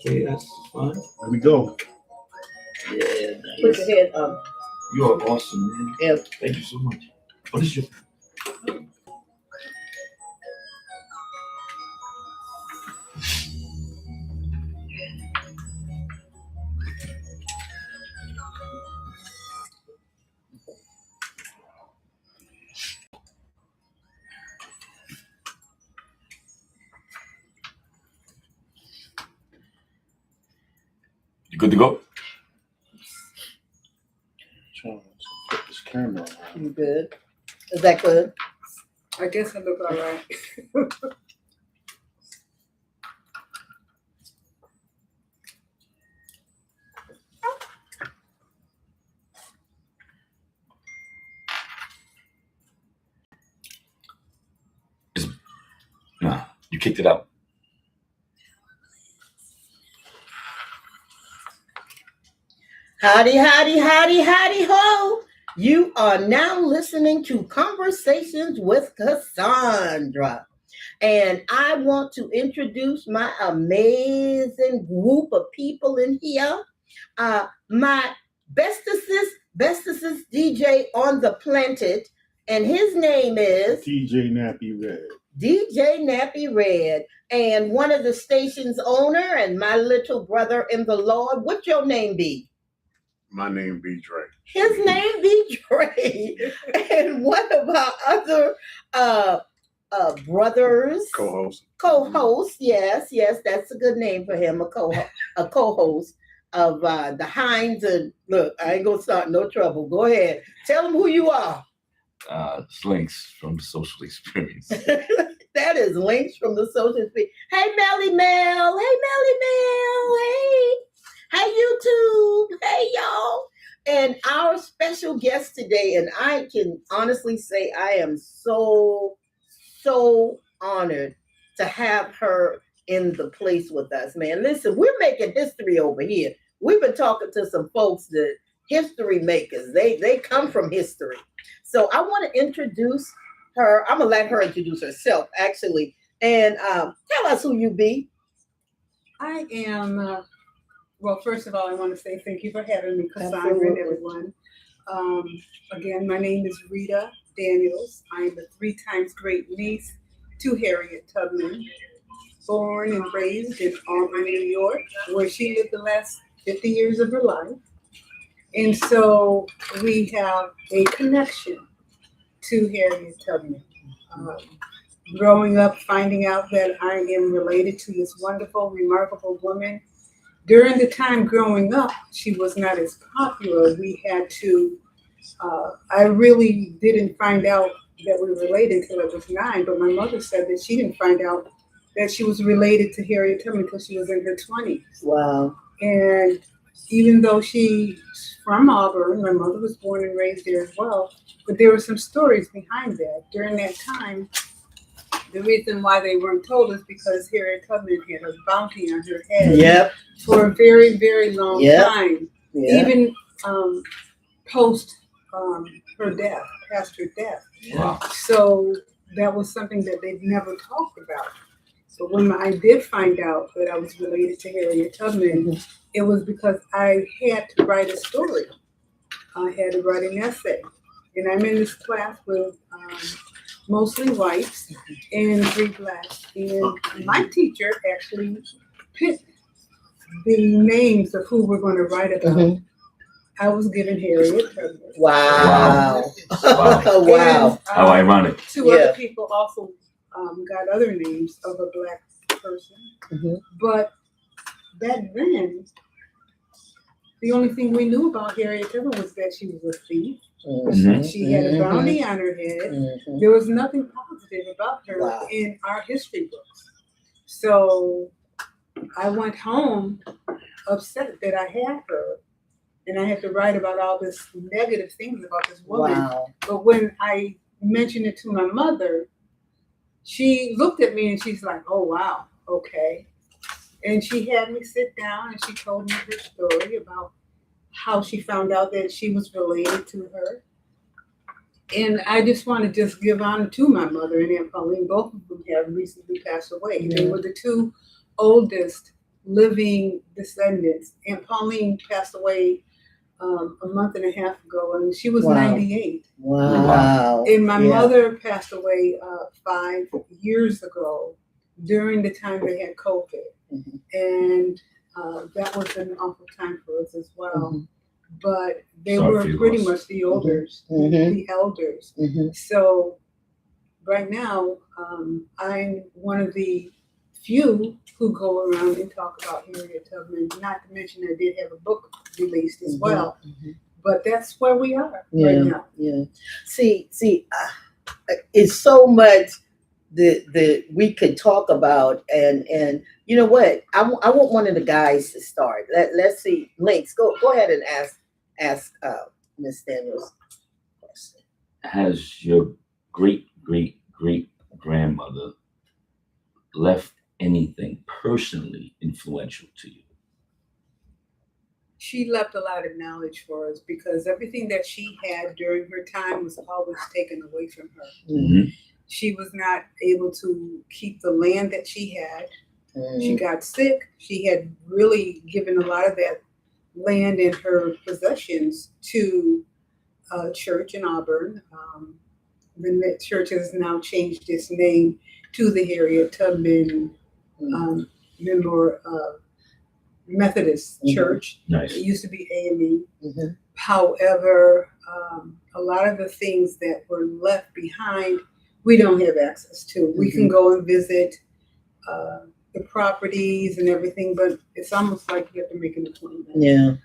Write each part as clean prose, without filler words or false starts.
Okay, that's fine. There we go. Yeah, nice. Put your head up. You are awesome, man. Yeah. Thank you so much. What is your? You good to go? Trying to flip this camera around. You good? Is that good? I guess I look all right. Nah, you kicked it out. Howdy, howdy, howdy, howdy, ho! You are now listening to Conversations with Cassandra. And I want to introduce my amazing group of people in here. My bestest DJ on the planet, and his name is DJ Nappy Red. DJ Nappy Red, and one of the station's owner and my little brother in the Lord. What your name be? My name be Dre. His name be Dre. And one of our other brothers, co-host, yes, that's a good name for him, a co-host of the Hines. And look, I ain't gonna start no trouble. Go ahead, tell them who you are. Links from the social experience. That is Links from the social experience. Hey, Melly Mel. Hey, Melly Mel. Hey, YouTube. Hey, y'all. And our special guest today, and I can honestly say I am so honored to have her in the place with us, man. Listen, we're making history over here. We've been talking to some folks that history makers. They come from history. So I want to introduce her. I'm going to let her introduce herself, actually. And tell us who you be. I am, well, first of all, I want to say thank you for having me, Cassandra, Absolutely. and everyone. Again, my name is Rita Daniels. I'm the 3 times great niece to Harriet Tubman, born and raised in Auburn, New York, where she lived the last 50 years of her life. And so we have a connection to Harriet Tubman. Growing up, finding out that I am related to this wonderful, remarkable woman. During the time growing up, she was not as popular. We had to, I really didn't find out that we were related until I was 9, but my mother said that she didn't find out that she was related to Harriet Tubman until she was in her 20s. Wow. And even though she's from Auburn, my mother was born and raised there as well, but there were some stories behind that. During that time, the reason why they weren't told is because Harriet Tubman had a bounty on her head for a very, very long time, even post her death, past her death. Wow. So that was something that they've never talked about. But when I did find out that I was related to Harriet Tubman, it was because I had to write a story. I had to write an essay. And I'm in this class with mostly whites and 3 blacks. And my teacher actually picked the names of who we're going to write about. I was given Harriet Tubman. Wow. Wow. How ironic. 2 other people also got other names of a black person. But back then, the only thing we knew about Harriet Tubman was that she was a thief. She had a bounty on her head. There was nothing positive about her in our history books. So I went home upset that I had her, and I had to write about all this negative things about this woman. But when I mentioned it to my mother, she looked at me and she's like, oh, wow, okay. And she had me sit down and she told me her story about how she found out that she was related to her. And I just want to just give honor to my mother and Aunt Pauline. Both of them have recently passed away. They were the 2 oldest living descendants. Aunt Pauline passed away a month and a half ago, and she was Wow. 98. Wow. And my Yeah. mother passed away 5 years ago during the time they had COVID. Mhm. And that was an awful time for us as well. Mhm. But they Sorry were for your pretty loss. much the elders, Mhm. the elders. Mhm. So right now, I'm one of the few who go around and talk about Harriet Tubman. Not to mention I did have a book released as well. Mhm. But that's where we are Yeah. right now. Yeah. See, it's so much that we could talk about, and you know what? I want one of the guys to start. Let's see. Links, go ahead and ask Miss Daniels a question. Has your great grandmother left anything personally influential to you? She left a lot of knowledge for us because everything that she had during her time was always taken away from her. Mm-hmm. She was not able to keep the land that she had. She got sick. She had really given a lot of that land and her possessions to a church in Auburn. The church has now changed its name to the Harriet Tubman Methodist Church. Nice. It used to be AME. Mhm. However, a lot of the things that were left behind, we don't have access to. We can go and visit the properties and everything, but it's almost like you have to make an appointment. Yeah.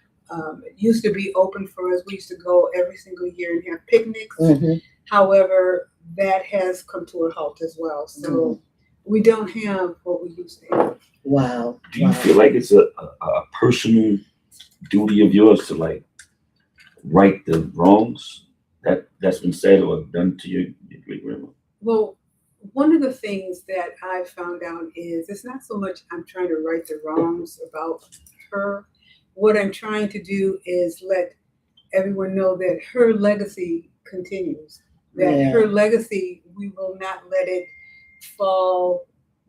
It used to be open for us. We used to go every single year and have picnics. Mhm. However, that has come to a halt as well. So we don't have what we used to have. Wow. Do you feel like it's a personal duty of yours to like right the wrongs that's been said or done to your great grandma? Well, one of the things that I found out is it's not so much I'm trying to right the wrongs about her. What I'm trying to do is let everyone know that her legacy continues. That her legacy, we will not let it fall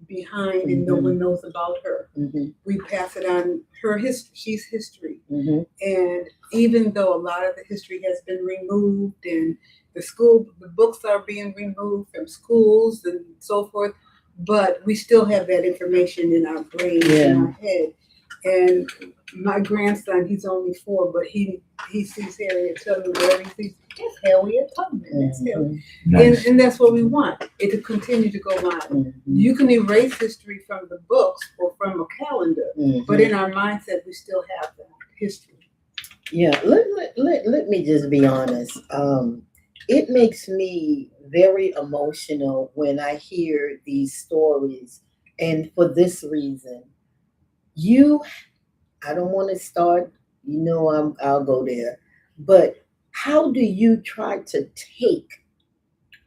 behind and no one knows about her. We pass it on. Her history, she's history. And even though a lot of the history has been removed and the books are being removed from schools and so forth, but we still have that information in our brain, in our head. And my grandson, he's only 4, but he sees Harriet Tubman wherever he sees. It's Harriet Tubman. It's Harriet. Nice. And that's what we want, it to continue to go on. You can erase history from the books or from a calendar, but in our mindset, we still have that history. Yeah, let me just be honest. It makes me very emotional when I hear these stories, and for this reason. I don't want to start, I'll go there, but how do you try to take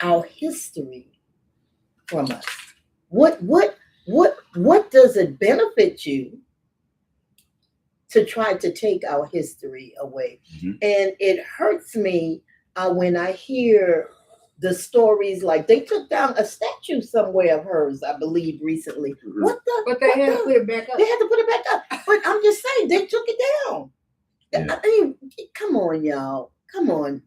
our history from us? What does it benefit you to try to take our history away? And it hurts me when I hear the stories, like they took down a statue somewhere of hers, I believe, recently. But they had to put it back up. They had to put it back up. But I'm just saying, they took it down. I mean, come on, y'all. Come on.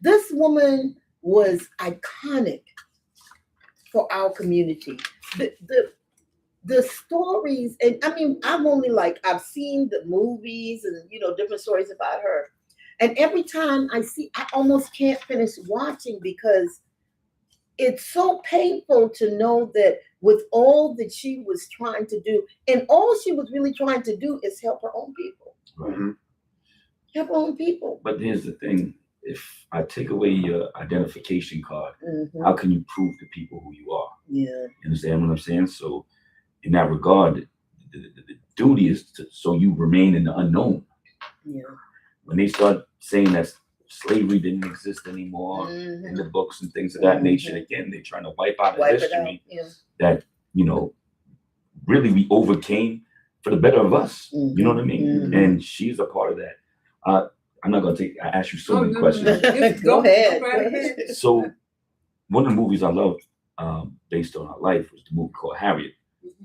This woman was iconic for our community. The stories, and I mean, I've seen the movies and, different stories about her. And every time I almost can't finish watching because it's so painful to know that with all that she was trying to do, and all she was really trying to do is help her own people. Right. Help her own people. But here's the thing. If I take away your identification card, how can you prove to people who you are? Yeah. You understand what I'm saying? So in that regard, the duty is so you remain in the unknown. Yeah. When they start saying that slavery didn't exist anymore in the books and things of that nature, again, they're trying to wipe out a history that, really we overcame for the better of us. You know what I mean? And she's a part of that. I'm not going to I asked you so many questions. Go ahead. So one of the movies I loved based on her life was the movie called Harriet.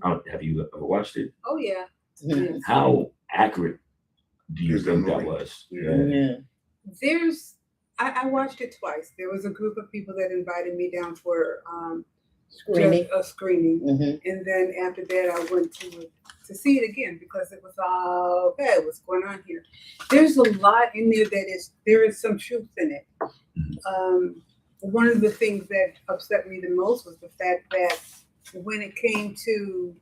Have you ever watched it? Oh yeah. Mhm. How accurate do you Is the think that movie? was? Yeah. I watched it twice. There was a group of people that invited me down for Screaming. just a screening, Mhm. and then after that I went to see it again because it was all okay. What's going on here? There's a lot in there there is some truth in it. One of the things that upset me the most was the fact that when it came to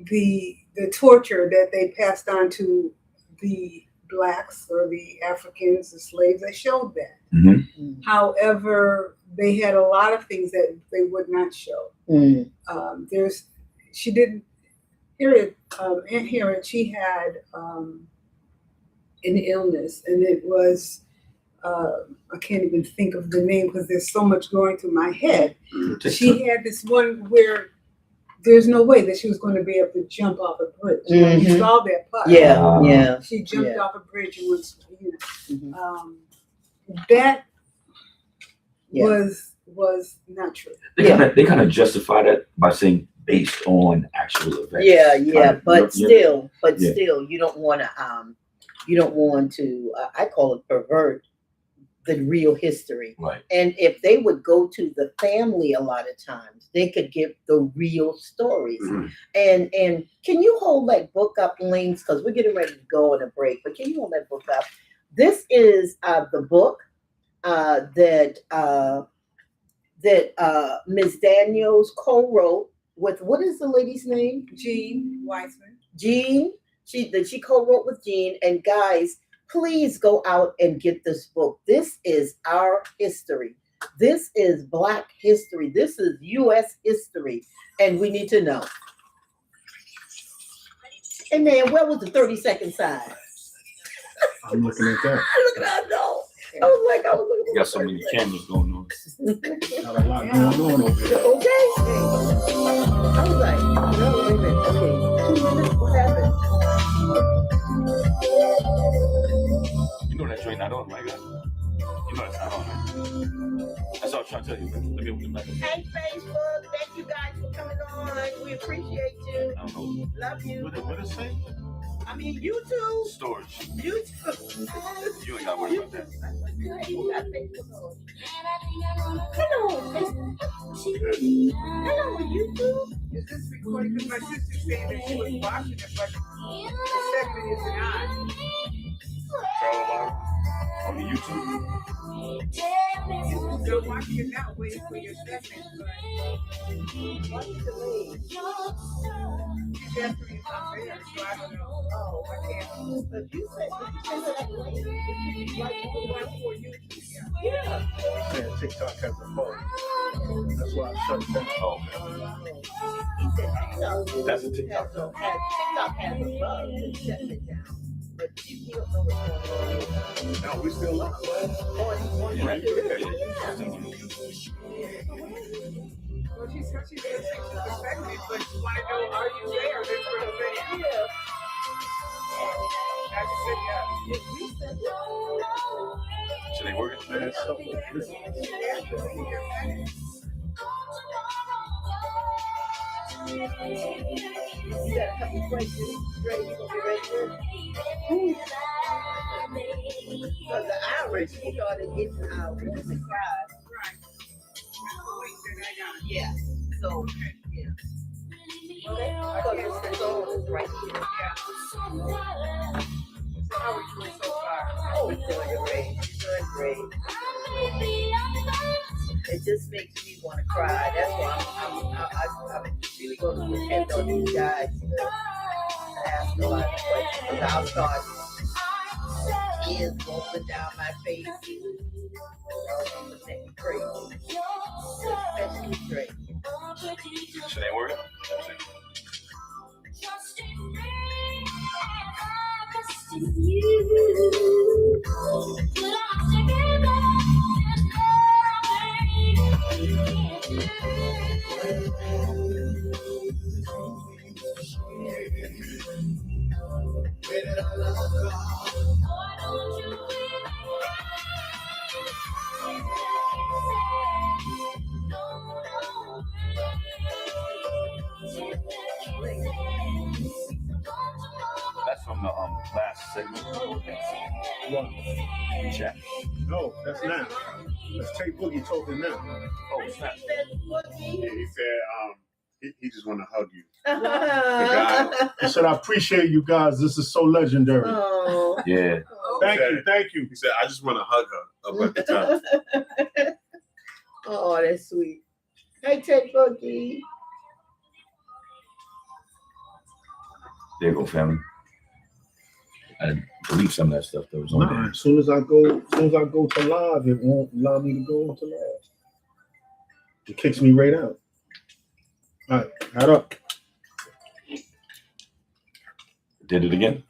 the torture that they passed on to the blacks or the Africans, the slaves, they showed that. Mm-hmm. However, they had a lot of things that they would not show. She didn't hear it. Aunt Harriet, she had an illness, and it was I can't even think of the name because there's so much going through my head. She had this one where there's no way that she was going to be able to jump off a bridge. Mhm. You saw that part. Yeah. She jumped off a bridge and went, Mhm. That Yeah. was not true. They kind of justify that by saying based on actual events. Yeah. But still, Yeah. you don't want to. I call it pervert the real history. Right. And if they would go to the family a lot of times, they could give the real stories. Mhm. And can you hold that book up, Links? Because we're getting ready to go on a break, but can you hold that book up? This is the book that Ms. Daniels co-wrote with, what is the lady's name? Jean Weissman. Jean. She co-wrote with Jean. And guys, please go out and get this book. This is our history. This is Black history. This is U.S. history. And we need to know. And man, where was the 30-second sign? I'm looking at that. Look at that, no. I was looking. You got so many cameras going on. Got a lot going on over there. Okay. I was like, no, wait a minute. Okay, 2 minutes. What happened? You know that joint not on, right? You know that's not on, right? That's all I'm trying to tell you, man. Let me open the back. Hey, Facebook. Thank you guys for coming on. We appreciate you. I don't know. Love you. What it say? I mean, YouTube. Storage. YouTube. You ain't got to worry about that. Hello, YouTube. Is this recording? Because my sister said that she was watching it, but the segment isn't on. On the YouTube. You're watching it now, waiting for your segment. What's the name? She's asking me something there, so I don't know. Oh, I can't. But you said that link. Like, for YouTube, yeah. Yeah. Saying TikTok has a phone. That's why I shut it down. Oh, okay. He said TikTok. That's a TikTok. TikTok has a bug and shut it down. But you don't know what's going on. No, we still live. On Right. Well, she's going to take the segment, but you want to know, are you there? That's what I'm saying. Yeah. I just said yeah. If we said that, So they working? Man, so, listen, you got a couple questions ready. You gonna be ready? Because the Irish, we started getting our women to cry. Yeah. So, yeah. Okay. Because it's on is right here. How are you doing so far? Oh, you're doing great. You're doing great. It just makes me want to cry. That's why I'm really going to depend on these guys to ask a lot of questions. Because I'll start tears rolling down my face. It's make me crazy. Especially Drake. So they working? on the last segment. Chat. No, that's now. Let's take Boogie talking now. Oh, it's not. Yeah, he said he just want to hug you. He said, I appreciate you guys. This is so legendary. Oh. Yeah. Thank you. He said, I just want to hug her up at the top. Oh, that's sweet. Hey, Ted Boogie. There you go, family. I believe some of that stuff that was on there. As soon as I go to live, it won't allow me to go into live. It kicks me right out. All right, add up. Did it again?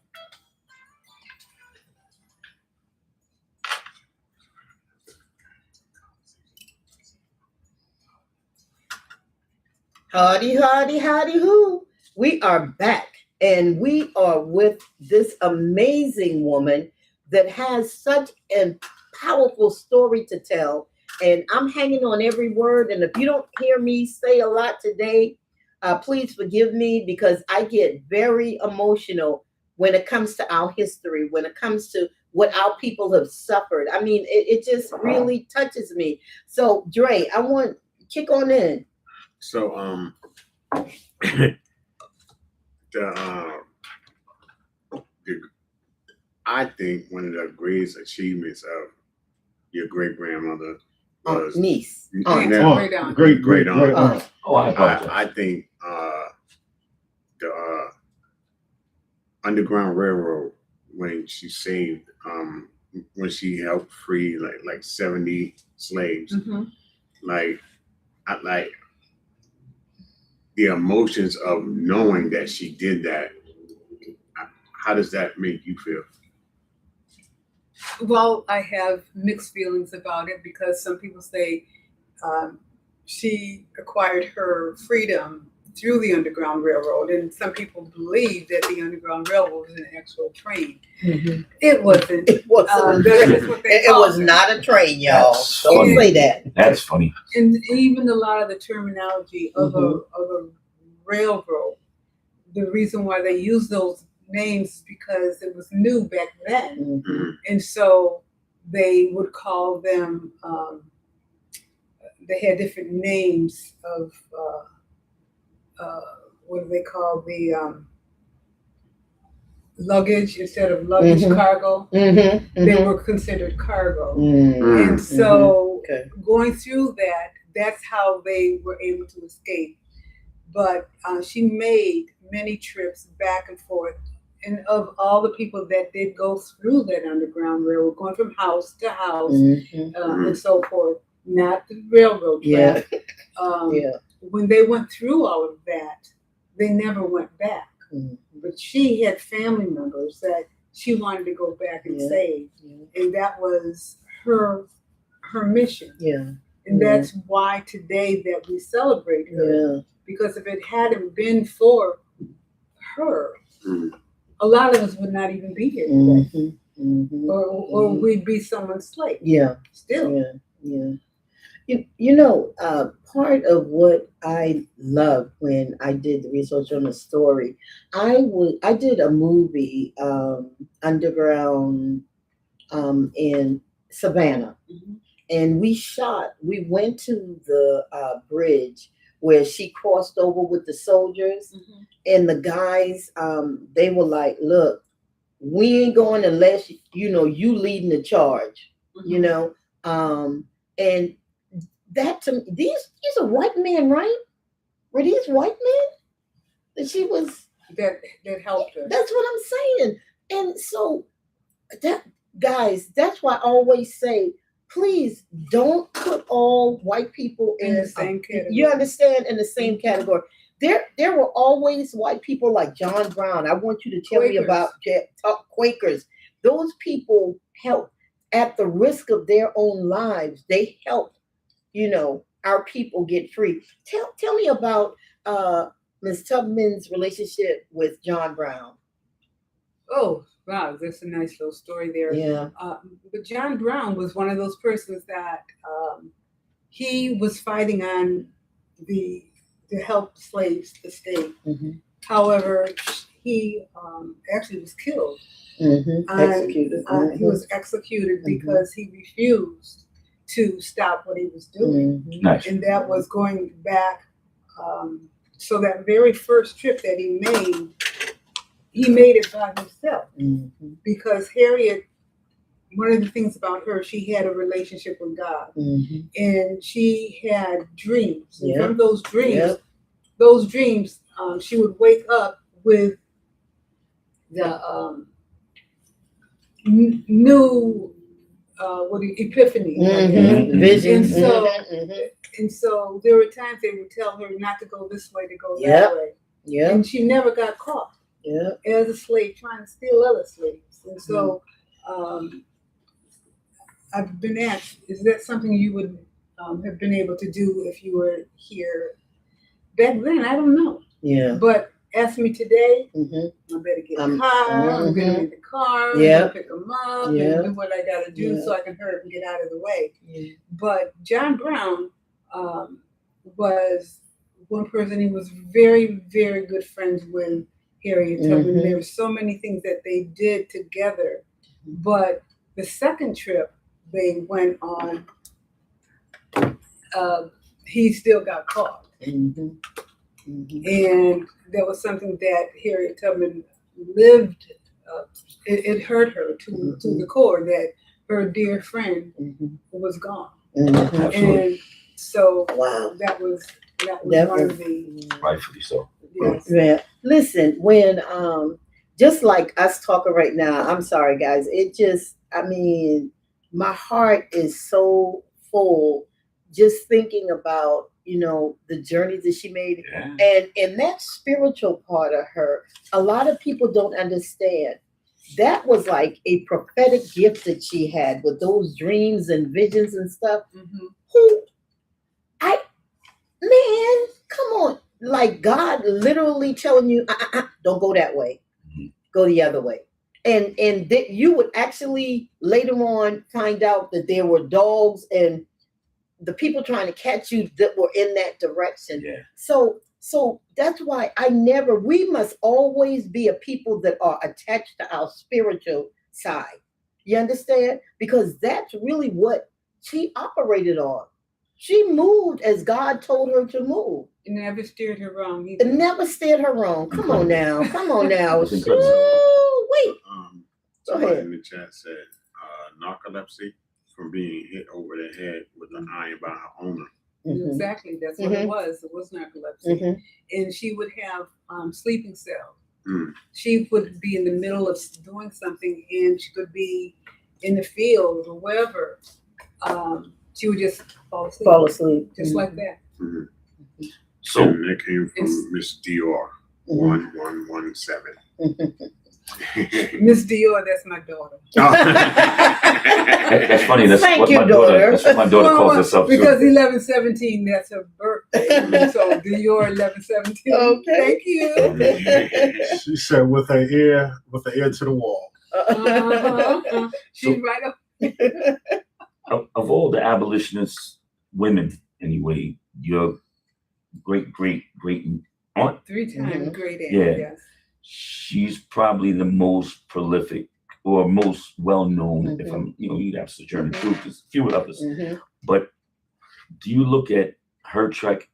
Howdy, howdy, howdy, who? We are back, and we are with this amazing woman that has such a powerful story to tell. And I'm hanging on every word. And if you don't hear me say a lot today, please forgive me, because I get very emotional when it comes to our history, when it comes to what our people have suffered. I mean, it just really touches me. So, Dre, I want kick on in. So I think one of the greatest achievements of your great grandmother was niece. great aunt. Oh, I think the Underground Railroad, when she saved, when she helped free like 70 slaves, like the emotions of knowing that she did that. How does that make you feel? Well, I have mixed feelings about it, because some people say she acquired her freedom through the Underground Railroad, and some people believe that the Underground Railroad was an actual train. It wasn't. It wasn't. It was not a train, y'all. Don't say that. That's funny. And even a lot of the terminology of a railroad, the reason why they use those names is because it was new back then. And so they would call them, they had different names of, what do they call the luggage? Instead of luggage, cargo, they were considered cargo. And so going through that, that's how they were able to escape. But she made many trips back and forth. And of all the people that did go through that Underground Railroad, going from house to house and so forth, not the railroad track. When they went through all of that, they never went back. But she had family members that she wanted to go back and save. And that was her mission. And that's why today that we celebrate her. Because if it hadn't been for her, a lot of us would not even be here today. Or we'd be someone's slave. Still. You know, part of what I loved when I did the research on the story, I did a movie, Underground, in Savannah. And we went to the bridge where she crossed over with the soldiers, and the guys, they were like, look, we ain't going unless, you leading the charge, and that to me, these are white men, right? Were these white men that she was that helped her? That's what I'm saying. And so that's why I always say, please don't put all white people in the same category. You understand? In the same category. There were always white people like John Brown. I want you to tell me about Quakers. Those people helped at the risk of their own lives. They helped, our people get free. Tell me about Ms. Tubman's relationship with John Brown. Oh, wow, that's a nice little story there. Yeah. But John Brown was one of those persons that he was fighting on to help slaves escape. However, he actually was killed. Executed. He was executed because he refused to stop what he was doing. Nice. And that was going back. So that very first trip that he made it by himself. Because Harriet, one of the things about her, she had a relationship with God. And she had dreams. And from those dreams, she would wake up with the new epiphany, Visions. and so there were times they would tell her not to go this way, to go that way, and she never got caught as a slave trying to steal other slaves. And so I've been asked, is that something you would have been able to do if you were here back then? I don't know. But ask me today, I better get a car, I'm going to get the car, I'm going to pick them up, and do what I got to do so I can hurry up and get out of the way. But John Brown was one person, he was very, very good friends with Harriet Tubman. There were so many things that they did together. But the second trip they went on, he still got caught. And that was something that Harriet Tubman lived. It hurt her to the core that her dear friend was gone. And so that was one of the rightfully so. Yeah. Listen, when just like us talking right now, I'm sorry guys, my heart is so full just thinking about, the journey that she made. And that spiritual part of her, a lot of people don't understand. That was like a prophetic gift that she had with those dreams and visions and stuff. Man, come on. Like God literally telling you, don't go that way. Go the other way. And that you would actually later on find out that there were dogs and the people trying to catch you that were in that direction. So that's why we must always be a people that are attached to our spiritual side. You understand? Because that's really what she operated on. She moved as God told her to move. It never steered her wrong either. It never steered her wrong. Come on now. Wait. Go ahead. In the chat said narcolepsy from being hit over the head with an iron by her owner. Exactly, that's what it was. It was narcolepsy. And she would have sleeping cells. She would be in the middle of doing something, and she could be in the field or wherever. She would just fall asleep. Just like that. So and that came from Miss Dior 1117. Miss Dior, that's my daughter. That's funny. That's what my daughter calls herself. Because 1117, that's her birthday. So Dior 1117. Okay. Thank you. She said with her ear to the wall. She's right up. Of all the abolitionist women, anyway, your great aunt, 3-time great aunt. Yes. She's probably the most prolific or most well-known, if I'm, you'd have to sojourn the truth, there's a few others. But do you look at her trek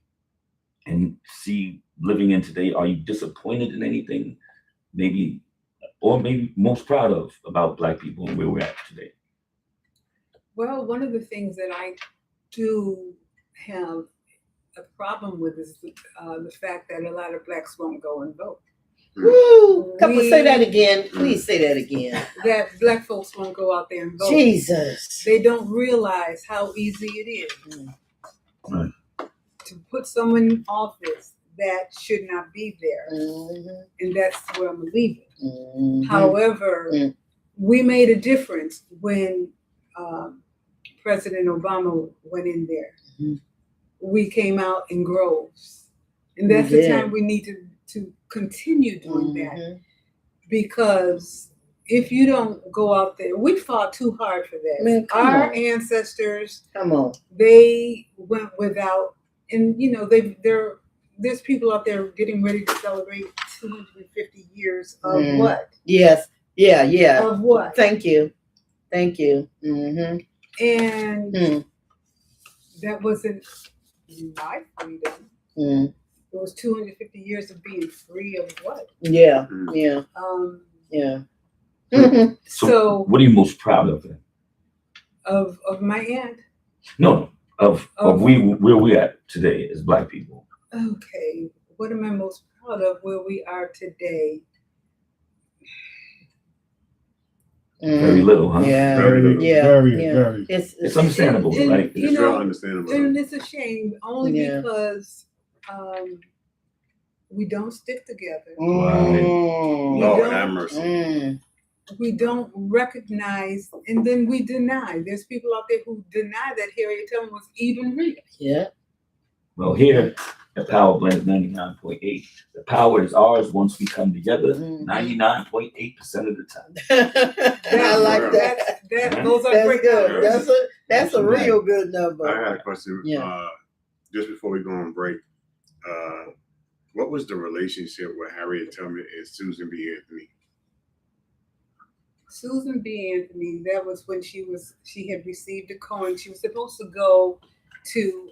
and see living in today, are you disappointed in anything, maybe most proud of about Black people and where we're at today? Well, one of the things that I do have a problem with is the fact that a lot of Blacks won't go and vote. Woo! Say that again. Please say that again. That Black folks won't go out there and vote. Jesus. They don't realize how easy it is to put someone in office that should not be there. And that's where I'm leaving. However, we made a difference when President Obama went in there. We came out in groves. And that's the time we need to continue doing that, because if you don't go out there, we fought too hard for that. Man, our ancestors, come on, they went without, and there's people out there getting ready to celebrate 250 years of what? Yes. Yeah. Yeah. Of what? Thank you. Thank you. Mm-hmm. And that wasn't my freedom. It was 250 years of being free of what? Yeah. Yeah. Yeah. So what are you most proud of then? Of my aunt. No, of where we at today as Black people. Okay, what am I most proud of where we are today? Very little, huh? Yeah. Very little. Yeah. Very. It's understandable, right? It's real understandable. And it's a shame only because we don't stick together. Lord have mercy. We don't recognize, and then we deny. There's people out there who deny that Harriet Tubman was even real. Yeah. Well, here at Power Blendz 99.8, the power is ours once we come together 99.8% of the time. I like that. Those are That's great good. numbers. That's a real good number. I had a question. Yeah. Just before we go on break, what was the relationship with Harriet Tubman and Susan B. Anthony? Susan B. Anthony, that was when she had received a coin. She was supposed to go to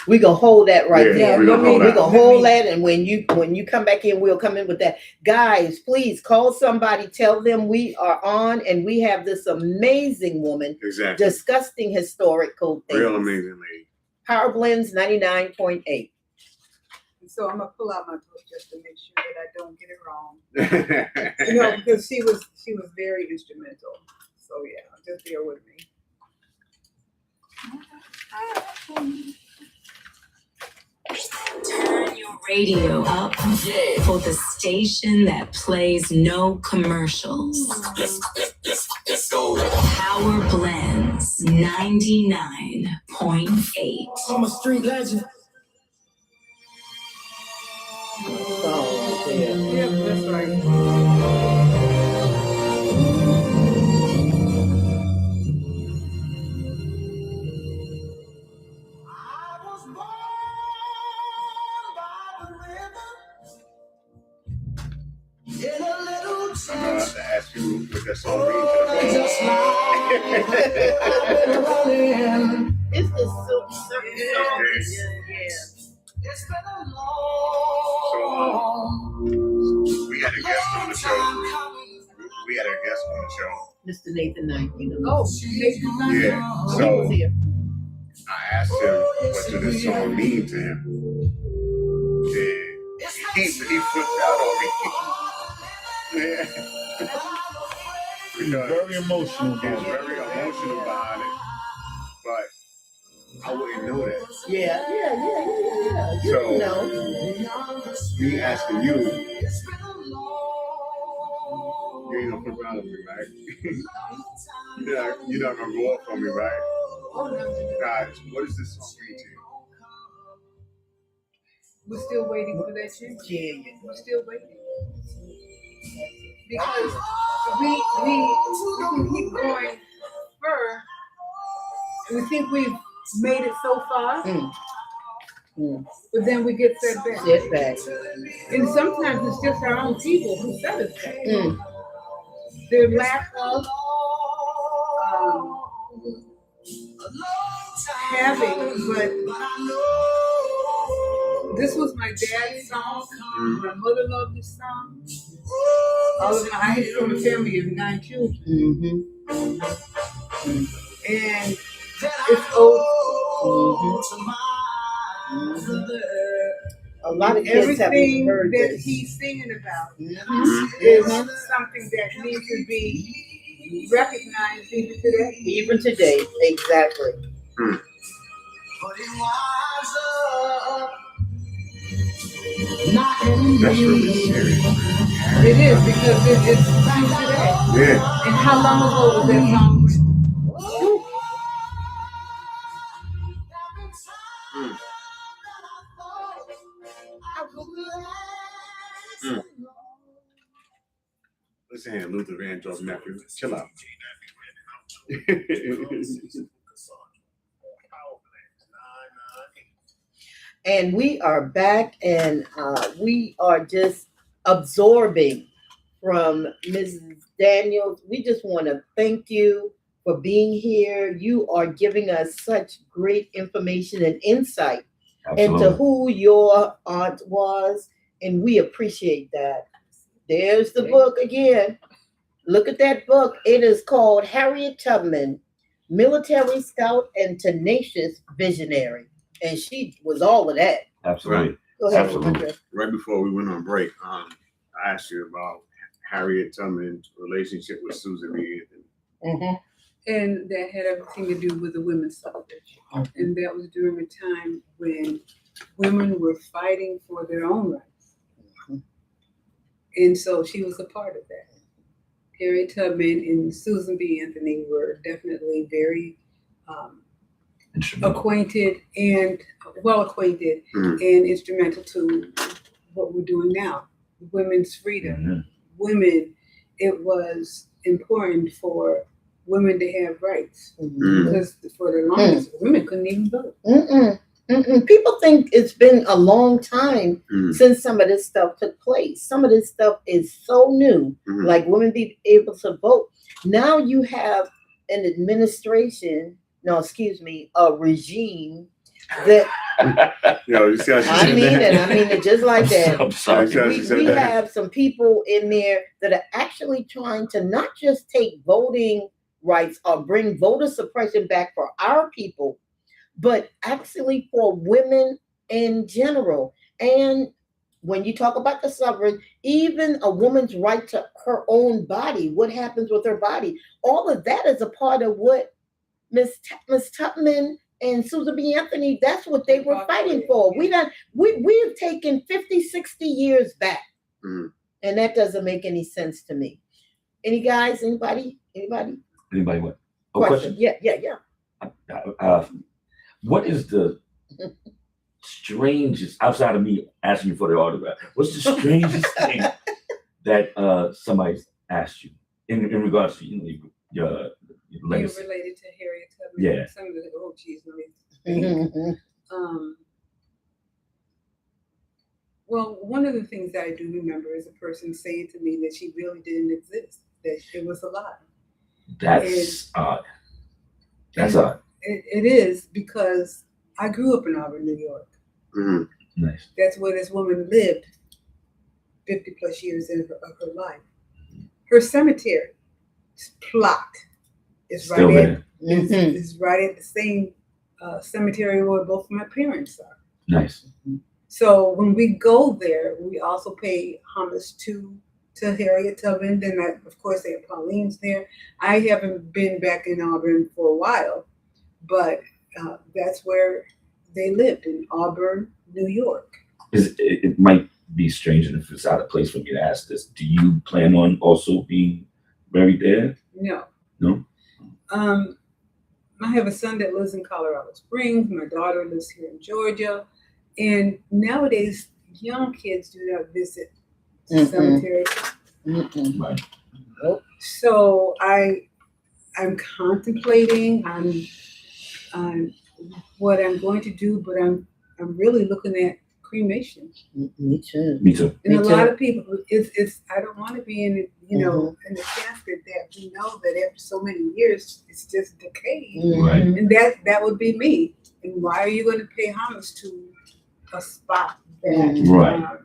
we gonna hold that right there. We gonna hold that, and when you come back in, we'll come in with that. Guys, please call somebody, tell them we are on, and we have this amazing woman discussing historical things. Real amazing lady. Power Blendz 99.8. So I'm gonna pull out my book just to make sure that I don't get it wrong. Because she was very instrumental. So yeah, just bear with me. Turn your radio up for the station that plays no commercials. Let's go. Power Blendz 99.8. I'm a street legend. Yeah, that's right. I'm about to ask you what that song means to It's the silk It's been a long. We had a guest on the show. Mr. Nathan Knight. Oh, Yeah. So I asked him what did this song mean to him. And he flipped out on me. Yeah. Very emotional. He's very emotional behind it. But I wouldn't know that. Yeah. So, know. me asking you ain't gonna flip out on me, right? You're not gonna go off on me, right? Guys, what does this song mean to you? We're still waiting for that change. Yeah. We're still waiting. Because we can keep going further. We think we've made it so far, but then we get set back. And sometimes it's just our own people who set us back. Their lack of having, but this was my dad's song. My mother loved this song. I had from a family of 9 children. And it's old. A lot of kids everything heard that this. he's singing about is something that needs to be recognized even today. Exactly. That's really serious. It is because it's true today. Yeah. And how long ago was that song written? Listen here, Luther Vandross nephew. Chill out. And we are back, and we are just absorbing from Mrs. Daniels. We just want to thank you for being here. You are giving us such great information and insight into who your aunt was, and we appreciate that. There's the book again. Look at that book. It is called Harriet Tubman, Military Scout and Tenacious Visionary. And she was all of that. Absolutely. Go ahead. Absolutely. Right before we went on break, I asked you about Harriet Tubman's relationship with Susan B. Anthony. And that had everything to do with the women's suffrage. And that was during a time when women were fighting for their own rights. And so she was a part of that. Harriet Tubman and Susan B. Anthony were definitely very acquainted and well acquainted and instrumental to what we're doing now. Women's freedom. Women, it was important for women to have rights because for the longest, women couldn't even vote. People think it's been a long time since some of this stuff took place. Some of this stuff is so new, like women being able to vote. Now you have an administration, a regime that I mean it just like that. I'm sorry. We have some people in there that are actually trying to not just take voting rights or bring voter suppression back for our people, but actually for women in general. And when you talk about the suffrage, even a woman's right to her own body, what happens with her body, all of that is a part of what Miss Tubman and Susan B. Anthony, that's what they were fighting for. We have taken 50, 60 years back. And that doesn't make any sense to me. Any guys, anybody what? Question? Yeah. What is the strangest, outside of me asking you for the autograph, what's the strangest thing that somebody asked you in regards to your legacy? You related to Harriet Tubman. Yeah. Some of the OGs. Well, one of the things that I do remember is a person saying to me that she really didn't exist, that it was a lie. That's odd. That's odd. It is, because I grew up in Auburn, New York. Nice. That's where this woman lived 50 plus years of her life. Her cemetery plot is right at the same cemetery where both of my parents are. Nice. So when we go there, we also pay homage to Harriet Tubman. Then of course they have Pauline's there. I haven't been back in Auburn for a while, but that's where they lived, in Auburn, New York. It might be strange, and if it's out of place for me to ask this, do you plan on also being buried there? No. No? I have a son that lives in Colorado Springs. My daughter lives here in Georgia. And nowadays, young kids do not visit cemeteries. Right. So I'm contemplating on what I'm going to do, but I'm really looking at cremation. Me too. And a lot of people, it's I don't want to be in it, in the casket that we know that after so many years it's just decayed. Right. And that would be me. And why are you going to pay homage to a spot that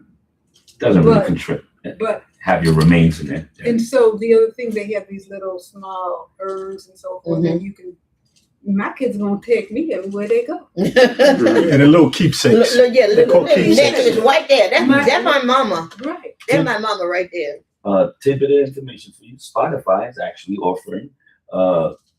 doesn't really contribute? But have your remains in it. And so the other thing, they have these little small urns and so forth that you can. My kids gonna take me everywhere they go. And a little keepsakes. Little necklace right there. That's my mama. Right. That's my mama right there. Tidbit of information for you. Spotify is actually offering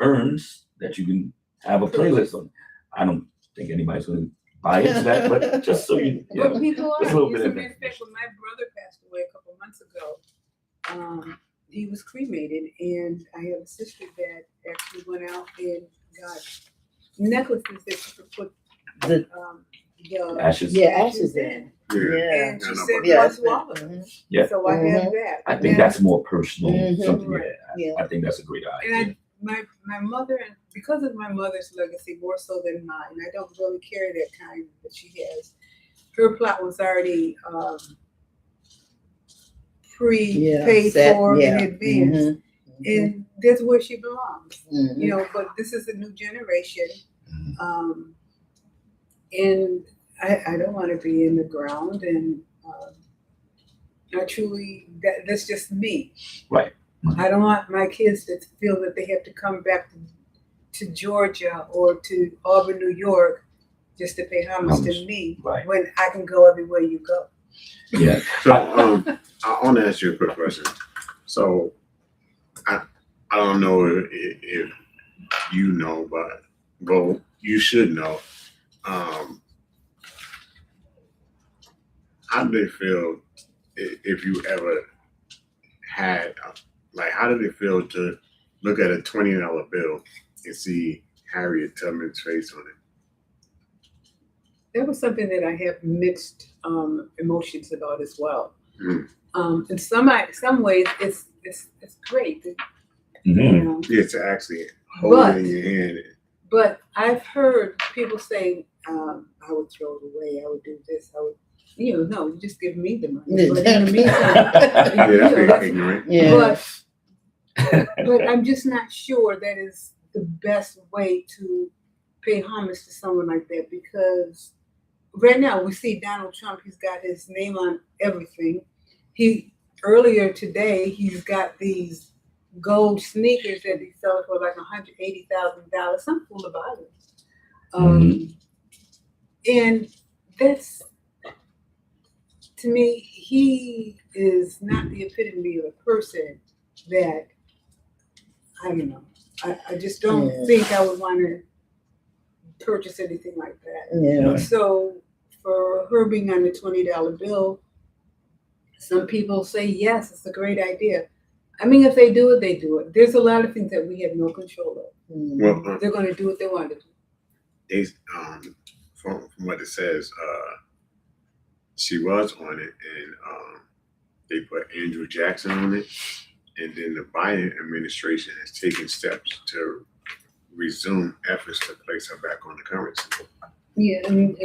urns that you can have a playlist on. I don't think anybody's going to buy into that, but just so you know. But people are. Just a little bit As a of matter of fact, when my brother passed away a couple months ago, he was cremated, and I have a sister that actually went out and got necklaces that you could put the ashes. Yeah, ashes in. Yeah. And she said, "Let's swallow." Yeah. So I have that. I think that's more personal. Something. Yeah. I think that's a great idea. And my mother, and because of my mother's legacy more so than mine, I don't really carry that kind that she has. her plot was already Yeah, paid set, for yeah. in advance, Mhm. and that's where she belongs. Mhm. You know, but this is a new generation, and I don't want to be in the ground, and I truly that's just me. Right. I don't want my kids to feel that they have to come back to Georgia or to Auburn, New York, just to pay homage to me, right, when I can go everywhere you go. Yeah. So I want to ask you a quick question. So I don't know if you know, but well, you should know. How did it feel if you ever had like? How did it feel to look at a $20 bill and see Harriet Tubman's face on it? That was something that I have mixed emotions about as well. In some ways, it's great. Mm-hmm. You know? Yeah, to actually hold it in your hand. But I've heard people say, I would throw it away. I would do this. I would, no, you just give me the money. But in the meantime, That's ignorant. Yeah. But I'm just not sure that is the best way to pay homage to someone like that, because right now we see Donald Trump. He's got his name on everything. Earlier today he's got these gold sneakers that he's selling for like $180,000. Some fool about it. And that's, to me, he is not the epitome of a person that, I don't know. I just don't think I would want to purchase anything like that. Yeah. So for her being on the $20 bill, some people say, yes, it's a great idea. I mean, if they do it, they do it. There's a lot of things that we have no control of. Well, they're going to do what they want to do. They, from what it says, she was on it, and they put Andrew Jackson on it, and then the Biden administration has taken steps to resume efforts to place her back on the currency. Yeah, and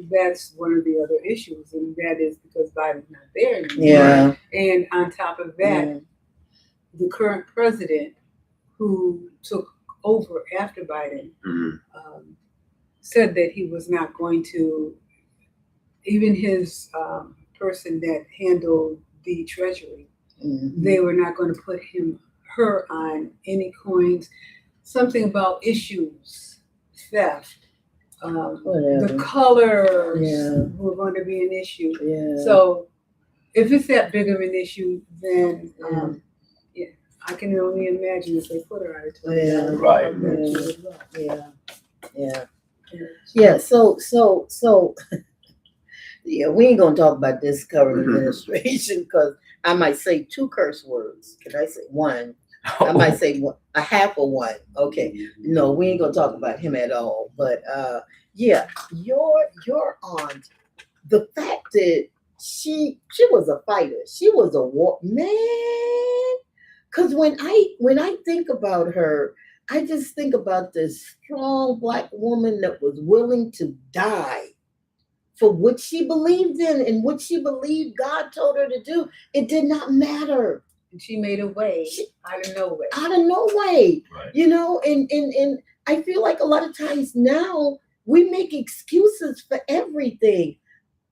that's one of the other issues, and that is because Biden's not there anymore. Yeah. And on top of that, the current president, who took over after Biden, said that he was not going to, even his person that handled the Treasury, they were not going to put her on any coins. Something about issues, theft. The colors were going to be an issue. Yeah. So if it's that big of an issue, then I can only imagine if they put her out of Right. Yeah. So yeah, we ain't gonna talk about this current administration, because I might say two curse words. Can I say one? I might say one, a half of one. Okay. No, we ain't gonna talk about him at all. But yeah, your aunt, the fact that she was a fighter, she was a war man. Because when I think about her, I just think about this strong Black woman that was willing to die for what she believed in and what she believed God told her to do. It did not matter. And she made a way out of nowhere. Out of no way. Right. And I feel like a lot of times now we make excuses for everything.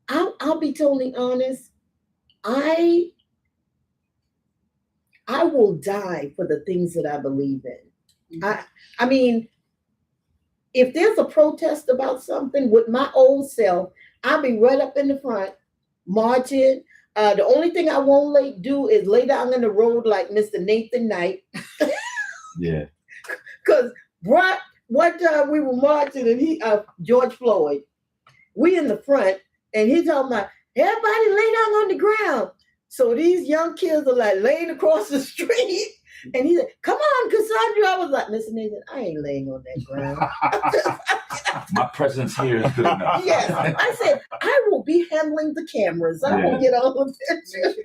I'll be totally honest. I will die for the things that I believe in. I mean, if there's a protest about something, with my old self, I'll be right up in the front, marching. The only thing I won't do is lay down in the road like Mr. Nathan Knight. Yeah. Because one time we were marching and George Floyd, we in the front, and he talking about, everybody lay down on the ground. So these young kids are like laying across the street. And he said, come on, Cassandra. I was like, Mr. Nathan, I ain't laying on that ground. My presence here is good enough. Yes. I said, I will be handling the cameras. I will get all the pictures.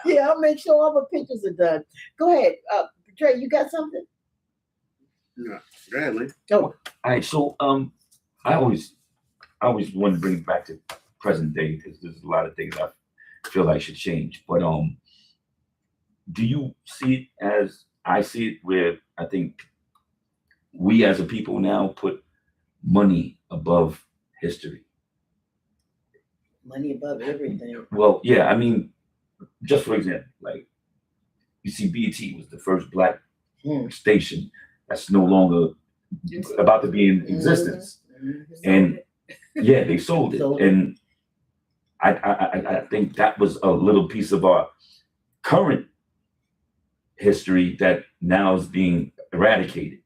Yeah, I'll make sure all the pictures are done. Go ahead. Trey, you got something? Yeah. Go ahead, Lee. Oh. All right. So I always want to bring it back to present day, because there's a lot of things I feel like should change. But do you see it as I see it, where I think we as a people now put money above history? Money above everything. Well, yeah, I mean, just for example, like you see, BET was the first Black station that's no longer about to be in existence, and yeah, they sold it, and I think that was a little piece of our current history that now is being eradicated.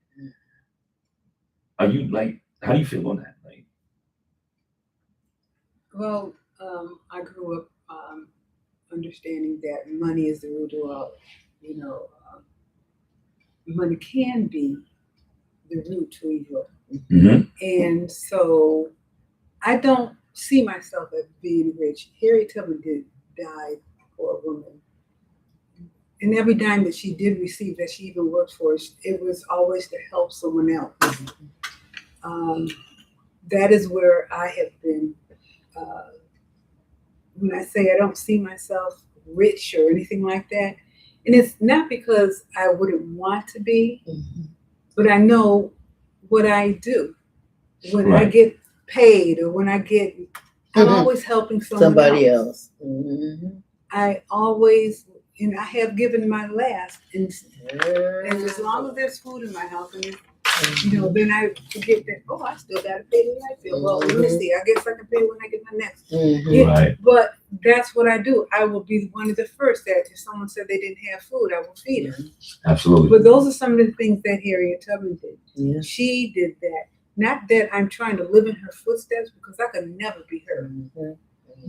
Are you like, how do you feel on that? Like, Well, I grew up understanding that money is the root of all, money can be the root to evil. And so I don't see myself as being rich. Harriet Tubman died for a woman. And every dime that she did receive, that she even worked for, it was always to help someone else. That is where I have been. When I say I don't see myself rich or anything like that, and it's not because I wouldn't want to be, but I know what I do. When I get paid or when I'm always helping somebody else. I always, and I have given my last, and as long as there's food in my house, and then I forget that, I still got to pay the light bill. Well, let me see, I guess I can pay when I get my next. Right. But that's what I do. I will be one of the first that if someone said they didn't have food, I will feed them. Absolutely. But those are some of the things that Harriet Tubman did. Yeah. She did that. Not that I'm trying to live in her footsteps, because I could never be her.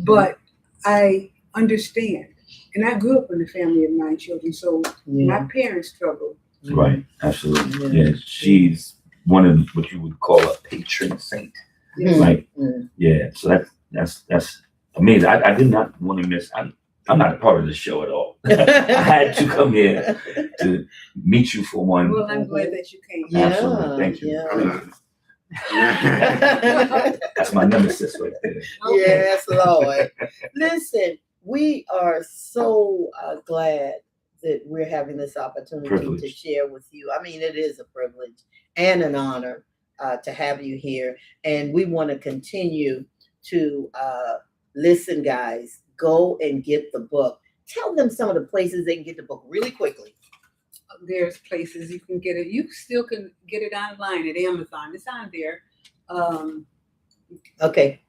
But I understand. And I grew up in a family of 9 children, so my parents struggled. Right, absolutely. Yeah, she's one of what you would call a patron saint. Like, yeah. So that's amazing. I did not want to miss. I'm not a part of the show at all. I had to come here to meet you for one. Well, I'm glad that you came. Absolutely, thank you. That's my nemesis right there. Yes, Lord. Listen, we are so glad that we're having this opportunity to share with you. I mean, it is a privilege and an honor to have you here. And we want to continue to listen, guys. Go and get the book. Tell them some of the places they can get the book really quickly. There's places you can get it. You still can get it online at Amazon. It's on there. Okay.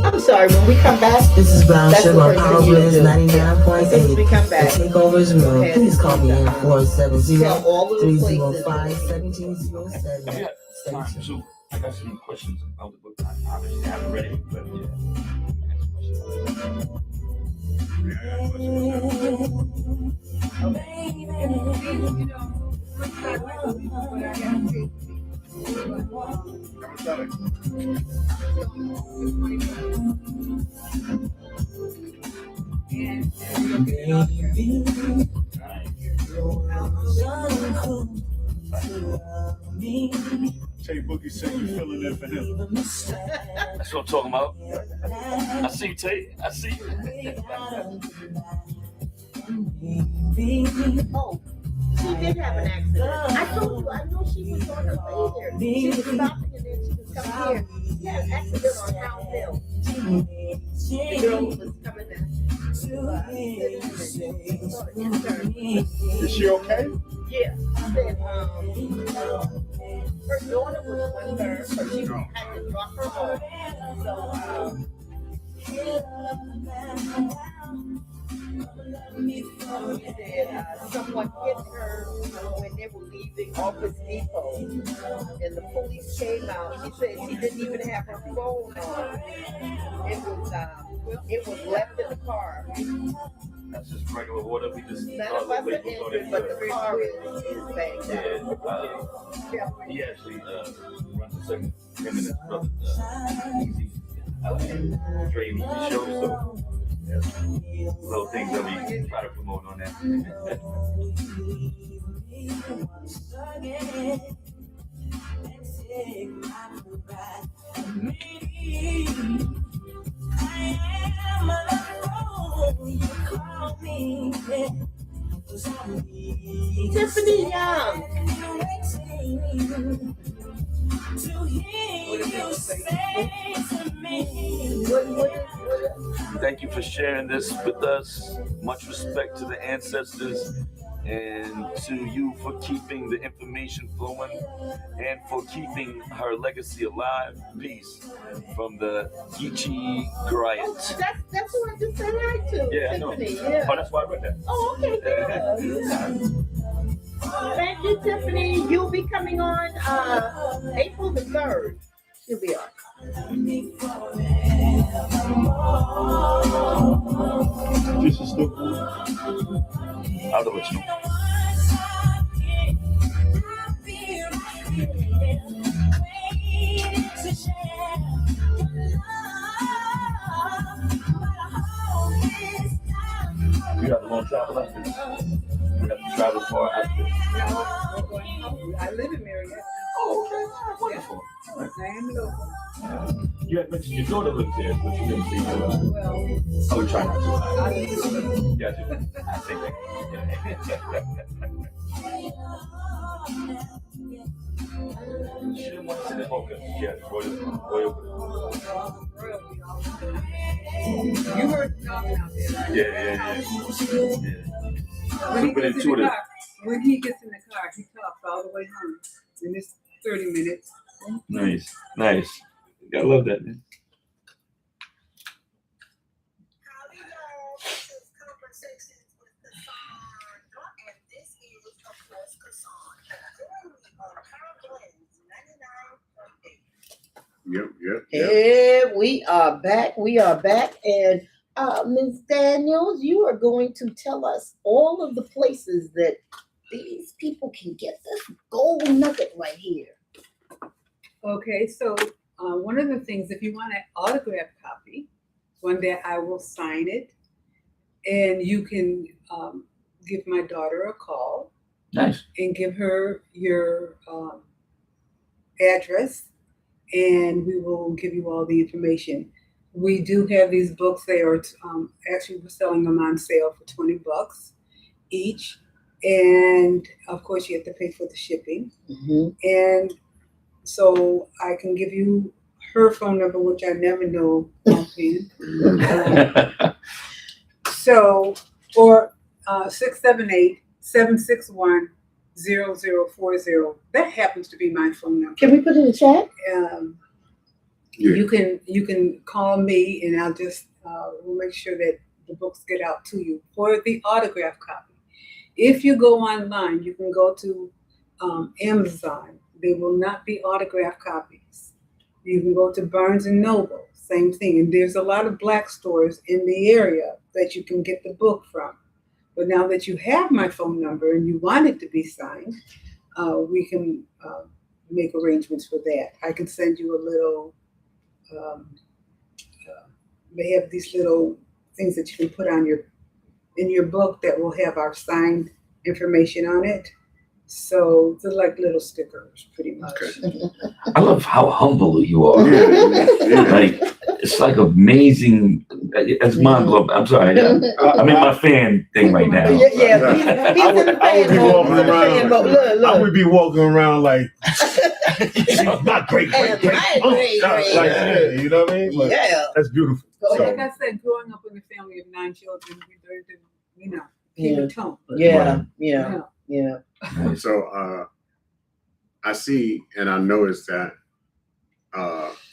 I'm sorry, when we come back. This is Brown Sugar on Power Blendz 99.8. When we come back. The takeover's real. Please call me in 470-305-1707. I got some questions about the book. I obviously haven't read it, but yeah. Tay Boogie said you feeling it for him. That's what I'm talking about. I see you, Tay. I see you. Oh, she did have an accident. I told you, I know she was on her way there. She was stopping and then she was coming here. She had an accident on Round Hill. The girl was coming down. Is she okay? Yeah. She said, her daughter was with her, so she had to drop her home. So, someone hit her when they were leaving Office Depot, and the police came out. She said she didn't even have her phone on. It was left in the car. That's just regular water. We just None of us are injured, but the car is banged out. He actually runs a second. Him and his brother, Easy. Trade the show, so yeah, little things that we try to promote on that. Tiffany Young. Thank you for sharing this with us. Much respect to the ancestors and to you for keeping the information flowing and for keeping her legacy alive. Peace from the Geechee Griot. Oh, that's who I just said hi to. Yeah, I know. Tiffany. Yeah. Oh, that's why I read that. Oh, okay. Good. Yeah. Thank you, Tiffany. You'll be coming on April the 3rd. She'll be on. This is still cool. I'll let you know. You got a long travel after this? You got to travel far after this? No, I live in Marietta. Oh, okay. Wonderful. I am local. You had mentioned your daughter lived there, but you didn't see her. Well, I would try not to. I live local. Yeah, same thing. She didn't want to sit in Mocha. Yeah, royal. You heard talking out there, right? Yeah. When he, Super gets in the intuitive. car, when he gets in the car, he talks all the way home. And it's 30 minutes. Nice. Gotta love that, man. Yep. Hey, we are back. And Ms. Daniels, you are going to tell us all of the places that these people can get this gold nugget right here. Okay, so one of the things, if you want an autographed copy, one day I will sign it, and you can give my daughter a call. Nice. And give her your address, and we will give you all the information. We do have these books. They are actually, we're selling them on sale for $20 each, and of course you have to pay for the shipping. Mm-hmm. And so I can give you her phone number, which I never know offhand. So, or 678-761-0040. That happens to be my phone number. Can we put it in the chat? You can call me, and I'll just we'll make sure that the books get out to you for the autograph copy. If you go online, you can go to Amazon. They will not be autographed copies. You can go to Barnes and Noble, same thing. And there's a lot of Black stores in the area that you can get the book from. But now that you have my phone number and you want it to be signed, we can make arrangements for that. I can send you a little, they have these little things that you can put on in your book that will have our signed information on it. So they're like little stickers, pretty much. Okay. I love how humble you are. Yeah. Like, it's like amazing. It's mind blowing. I'm sorry. I'm in my fan thing right now. Yeah, he's in the fan mode. I would be walking around like, not great. Great. Yeah, you know what I mean? But Yeah. that's beautiful. Like I said, growing up in a family of 9 children, we learned to, keep it tone. Yeah. So I see and I noticed that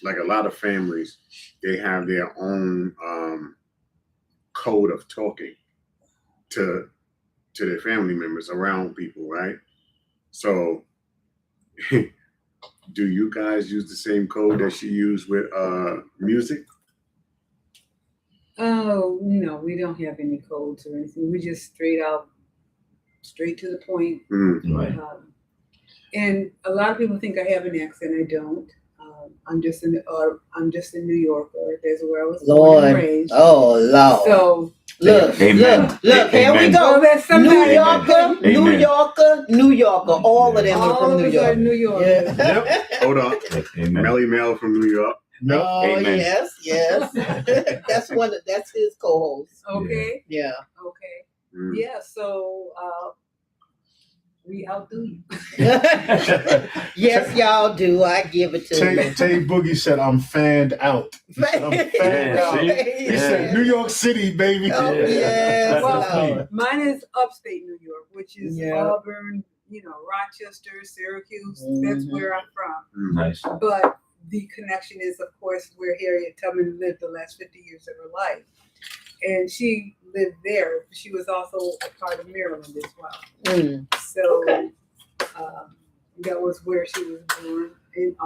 like a lot of families, they have their own code of talking to their family members around people, right? So do you guys use the same code that she used with music? Oh, no, we don't have any codes or anything. We just straight to the point. Right. And a lot of people think I have an accent. I don't. I'm just a New Yorker. That's where I was born and raised. Oh, Lord. So Look, Amen. look, here we Amen. go. Oh, that's New somebody. Yorker, Amen. New Yorker. All of them are All from of New us York. are New York. Yeah. Hold on. Amen. Melly Mel from New York. No. Oh Amen. yes. That's his co-host. Okay. Yeah. Okay. Mm. Yeah. So we outdo you. Yes, y'all do. I give it to you. Tay Boogie said, I'm fanned out. I'm fanned Yeah, out. see? He said, New York City, baby. Oh, Yeah. yes, Well, Lord. mine is upstate New York, which is Yeah. Auburn, Rochester, Syracuse. That's Mhm. where I'm from. Nice. But the connection is, of course, where Harriet Tubman lived the last 50 years of her life. And she lived there. She was also a part of Maryland as well. Mm. So Okay. that was where she was born, in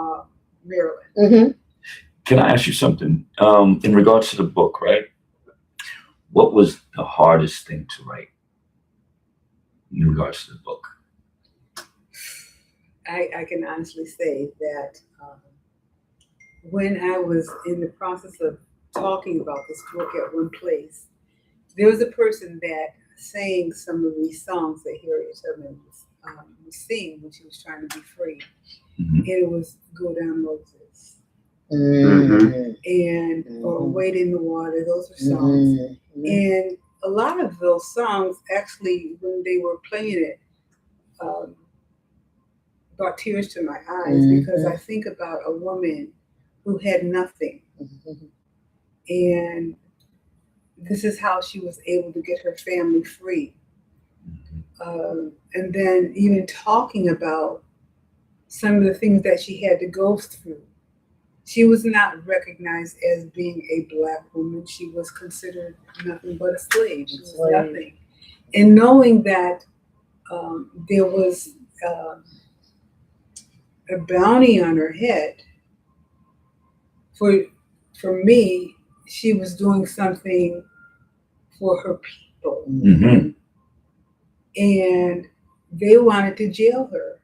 Maryland. Mm-hmm. Can I ask you something? In regards to the book, right? What was the hardest thing to write in regards to the book? I can honestly say that when I was in the process of talking about this book at one place, there was a person that sang some of these songs that Harriet Tubman was singing when she was trying to be free. Mhm. And it was Go Down Moses Mm-hmm. and or Wade in the Water. Those are songs. Mm-hmm. And a lot of those songs, actually, when they were playing it, brought tears to my eyes because I think about a woman who had nothing. Mm-hmm. And this is how she was able to get her family free. And then even talking about some of the things that she had to go through. She was not recognized as being a Black woman. She was considered nothing but a slave. She was nothing. And knowing that there was a bounty on her head, for me, she was doing something for her people. Mm-hmm. And they wanted to jail her.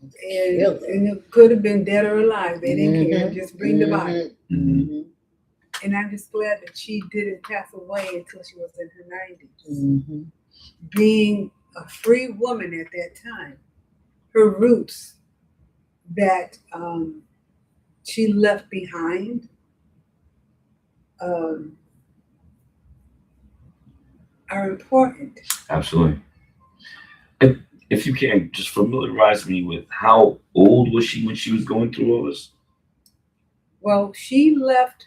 And it could have been dead or alive. They didn't care. Just bring the body. Mm-hmm. And I'm just glad that she didn't pass away until she was in her 90s. Mm-hmm. Being a free woman at that time, her roots that she left behind are important. Absolutely. If you can, just familiarize me with how old was she when she was going through all this? Well, she left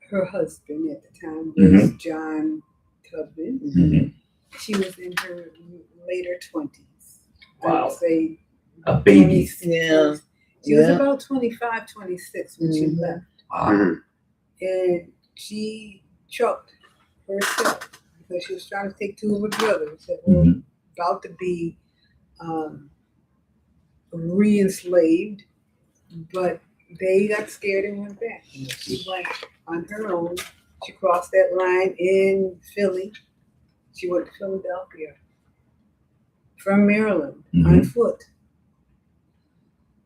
her husband at the time was John Tubman. Mm-hmm. She was in her later 20s. I Wow. would say A baby. 26. Yeah. She was about 25, 26 when she left. Wow. And she choked herself because she was trying to take two of her brothers that were about to be re-enslaved, but they got scared and went back. She went on her own. She crossed that line in Philly. She went to Philadelphia from Maryland on foot.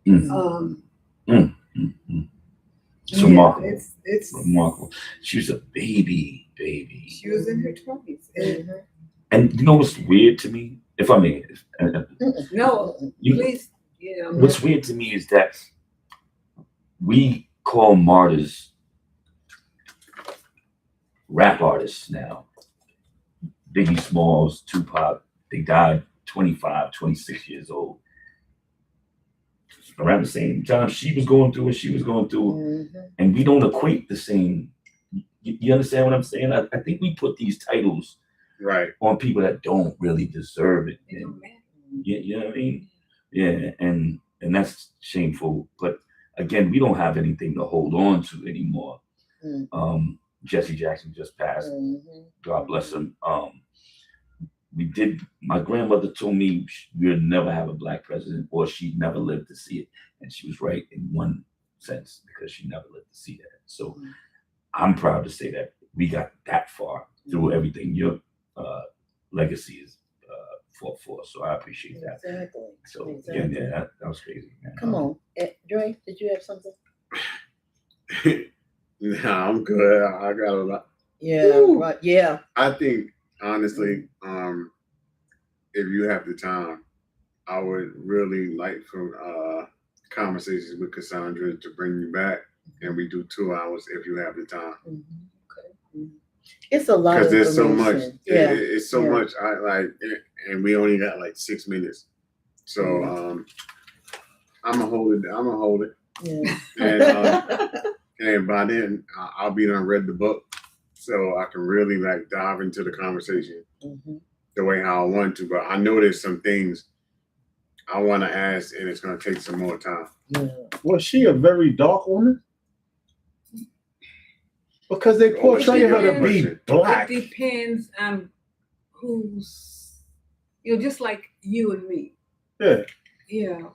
It's remarkable. It's remarkable. She was a baby. She was in her 20s. And you know what's weird to me? If I may, No, please, what's weird to me is that we call martyrs rap artists now. Biggie Smalls, Tupac, they died 25, 26 years old. Around the same time she was going through what she was going through, and we don't equate the same. You understand what I'm saying? I think we put these titles on people that don't really deserve it. You know what I mean? Yeah, and that's shameful. But again, we don't have anything to hold on to anymore. Jesse Jackson just passed. God bless him. My grandmother told me we would never have a Black president, or she'd never live to see it. And she was right in one sense, because she never lived to see that. So I'm proud to say that we got that far through everything your legacy is fought for. So I appreciate that. Exactly. So yeah, that was crazy, man. Come on. Dre, did you have something? Nah, I'm good. I got a lot. Yeah, Woo. right. Yeah. I think honestly, if you have the time, I would really like for conversations with Cassandra to bring you back, and we do 2 hours if you have the time. Okay. It's a lot Because there's so much. information. Yeah. It's so much. I like, and we only got like 6 minutes. So I'm gonna hold it. Yeah. And by then I'll be done read the book, so I can really like dive into the conversation the way how I want to. But I know there's some things I want to ask, and it's gonna take some more time. Yeah. Was she a very dark woman? Because they portray her to be black. It depends on who's, just like you and me. Yeah. Yeah.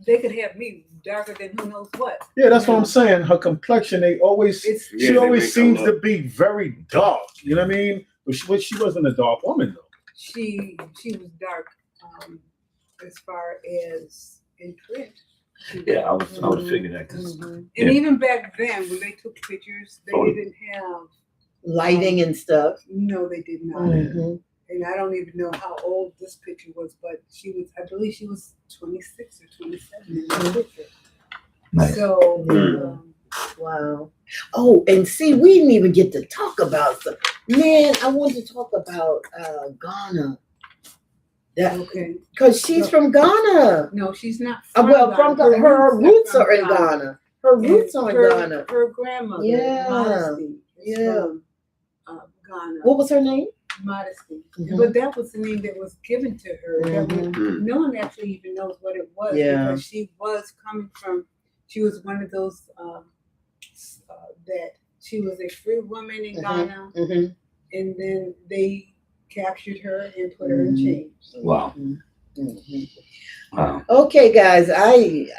They could have me darker than who knows what. Yeah, that's what I'm saying. Her complexion, she always seems to be very dark. You know what I mean? But she wasn't a dark woman though. She was dark as far as in print. Yeah, I would figure that. And even back then, when they took pictures, they didn't have lighting and stuff. No, they did not. And I don't even know how old this picture was, but I believe she was 26 or 27 in that picture. Nice. So, wow. Oh, and see, we didn't even get to talk about stuff. Man, I want to talk about Ghana. Okay. Because she's from Ghana. No, she's not from Ghana. Her roots are in Ghana. Her roots are in Ghana. Her grandmother, Modesty, is from Ghana. What was her name? Modesty. But that was the name that was given to her. No one actually even knows what it was because she was one of those that she was a free woman in Ghana, and then they captured her and put her in chains. Wow. Wow. Okay, guys, This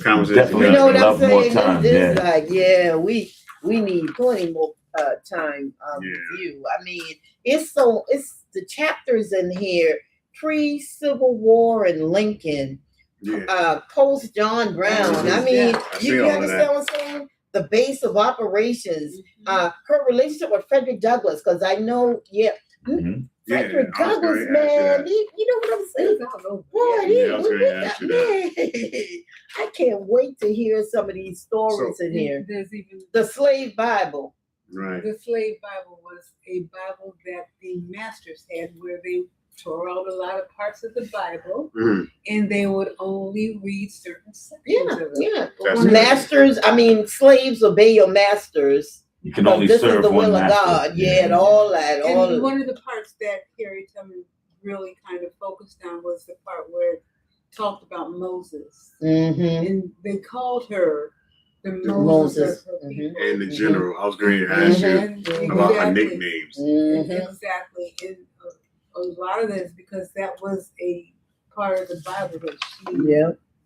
conversation. Definitely. You know what I'm more saying? time, This like, we need plenty more time review. I mean, it's the chapters in here pre-Civil War and Lincoln, post John Brown. I mean, you understand what I'm saying? The base of operations, her relationship with Frederick Douglass, because I know, Frederick Douglass, man, you know what I'm saying? Boy, I can't wait to hear some of these stories in here. There's even the Slave Bible. Right. The Slave Bible was a Bible that the masters had, where they tore out a lot of parts of the Bible, and they would only read certain sections of it. Slaves obey your masters. You can only this serve is the one will of master. God. And all that. And one of the parts that Harriet Tubman really kind of focused on was the part where it talked about Moses. And they called her the Moses of her people. And the general. I was going to ask you about her nicknames. Exactly. And a lot of that is because that was a part of the Bible that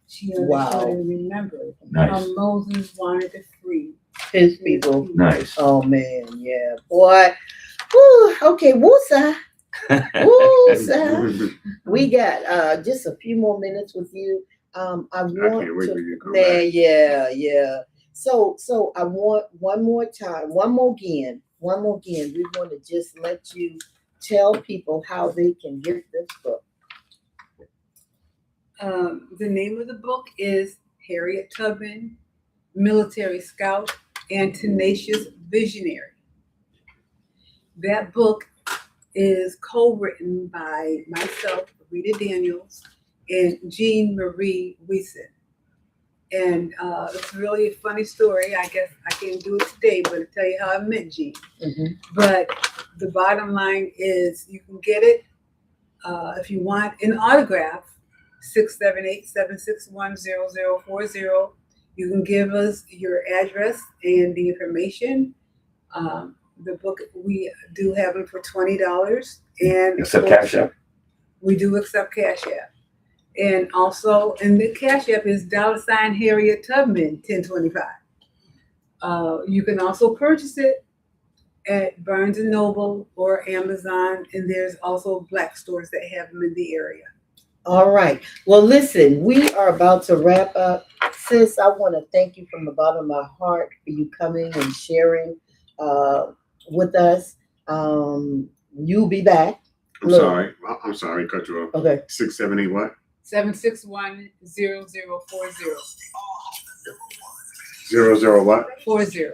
she understood and remembered. Nice. Moses wanted to free his people. Nice. Oh man, boy. Whew, okay, Woosa. Woosa. We got just a few more minutes with you. I can't wait for you to come back. So I want one more again. We want to just let you tell people how they can get this book. The name of the book is Harriet Tubman, Military Scout and Tenacious Visionary. That book is co-written by myself, Rita Daniels, and Jean Marie Wiesen. And it's really a funny story. I guess I can't do it today, but I'll tell you how I met Jean. But the bottom line is you can get it if you want an autograph, 678-761-0040. You can give us your address and the information. The book, we do have it for $20. And accept Cash App? We do accept Cash App. And also, and the Cash App is $ Harriet Tubman 1025. You can also purchase it at Barnes & Noble or Amazon, and there's also black stores that have them in the area. All right. Well, listen, we are about to wrap up. Sis, I want to thank you from the bottom of my heart for you coming and sharing with us. You'll be back. I'm sorry, cut you off. Okay. 678 what? 761-0040. 00 what? 40.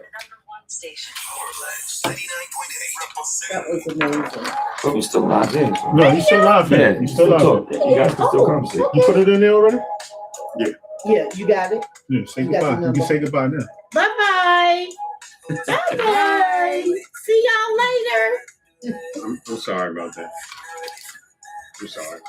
That was amazing. But we still logged in. So. No, he's still live. Yeah, He's still live. talk. You guys can still come. You put it in there already? Yeah, you got it. Yeah, say You got goodbye. the You can say goodbye now. Bye-bye. Bye-bye. See y'all later. I'm sorry about that. I'm sorry.